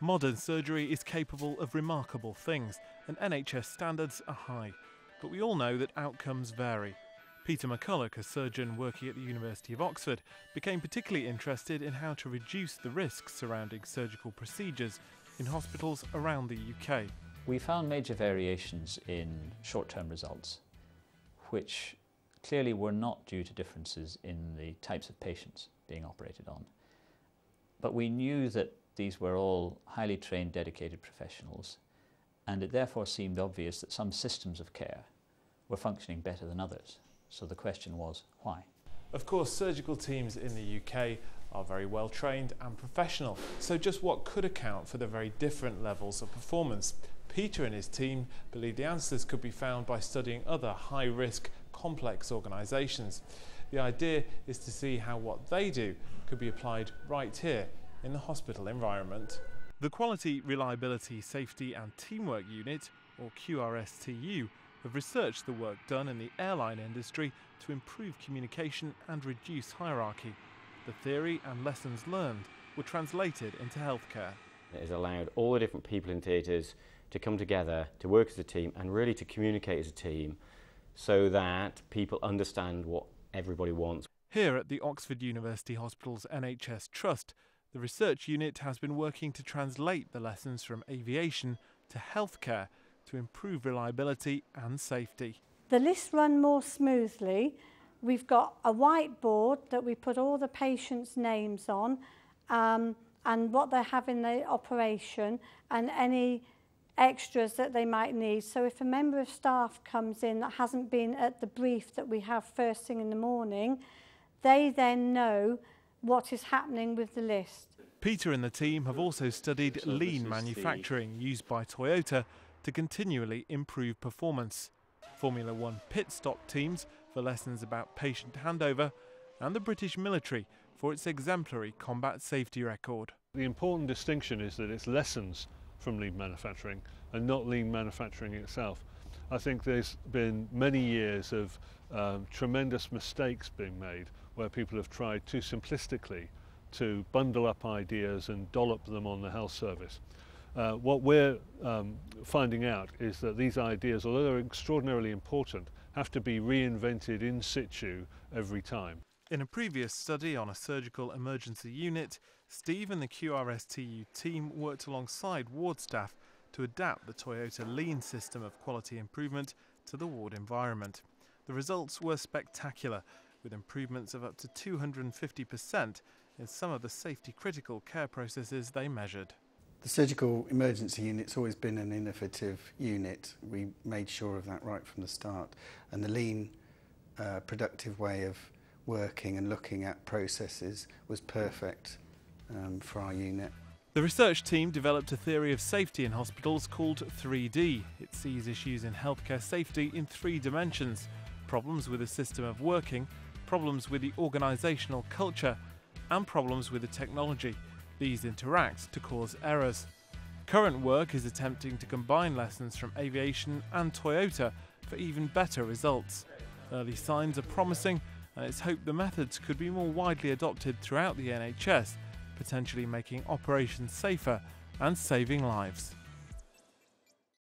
Modern surgery is capable of remarkable things, and NHS standards are high. But we all know that outcomes vary. Peter McCulloch, a surgeon working at the University of Oxford, became particularly interested in how to reduce the risks surrounding surgical procedures in hospitals around the UK. We found major variations in short-term results, which clearly were not due to differences in the types of patients being operated on. But we knew that these were all highly trained, dedicated professionals, and it therefore seemed obvious that some systems of care were functioning better than others. So the question was, why? Of course, surgical teams in the UK are very well trained and professional, so just what could account for the very different levels of performance? Peter and his team believe the answers could be found by studying other high-risk, complex organisations. The idea is to see how what they do could be applied right here in the hospital environment. The Quality, Reliability, Safety and Teamwork Unit, or QRSTU, have researched the work done in the airline industry to improve communication and reduce hierarchy. The theory and lessons learned were translated into healthcare. It has allowed all the different people in theatres to come together, to work as a team and really to communicate as a team so that people understand what everybody wants. Here at the Oxford University Hospital's NHS Trust, the research unit has been working to translate the lessons from aviation to healthcare to improve reliability and safety. The lists run more smoothly. We've got a whiteboard that we put all the patients' names on and what they have in the operation and any extras that they might need. So if a member of staff comes in that hasn't been at the brief that we have first thing in the morning, they then know what is happening with the list. Peter and the team have also studied lean manufacturing used by Toyota to continually improve performance, Formula One pit stop teams for lessons about patient handover, and the British military for its exemplary combat safety record. The important distinction is that it's lessons from lean manufacturing and not lean manufacturing itself. I think there's been many years of tremendous mistakes being made where people have tried too simplistically to bundle up ideas and dollop them on the health service. What we're finding out is that these ideas, although they're extraordinarily important, have to be reinvented in situ every time. In a previous study on a surgical emergency unit, Steve and the QRSTU team worked alongside ward staff to adapt the Toyota Lean system of quality improvement to the ward environment. The results were spectacular, with improvements of up to 250% in some of the safety-critical care processes they measured. The surgical emergency unit's always been an innovative unit. We made sure of that right from the start. And the lean, productive way of working and looking at processes was perfect for our unit. The research team developed a theory of safety in hospitals called 3D. It sees issues in healthcare safety in 3 dimensions: problems with the system of working, problems with the organisational culture, and problems with the technology. These interact to cause errors. Current work is attempting to combine lessons from aviation and Toyota for even better results. Early signs are promising, and it's hoped the methods could be more widely adopted throughout the NHS, potentially making operations safer and saving lives.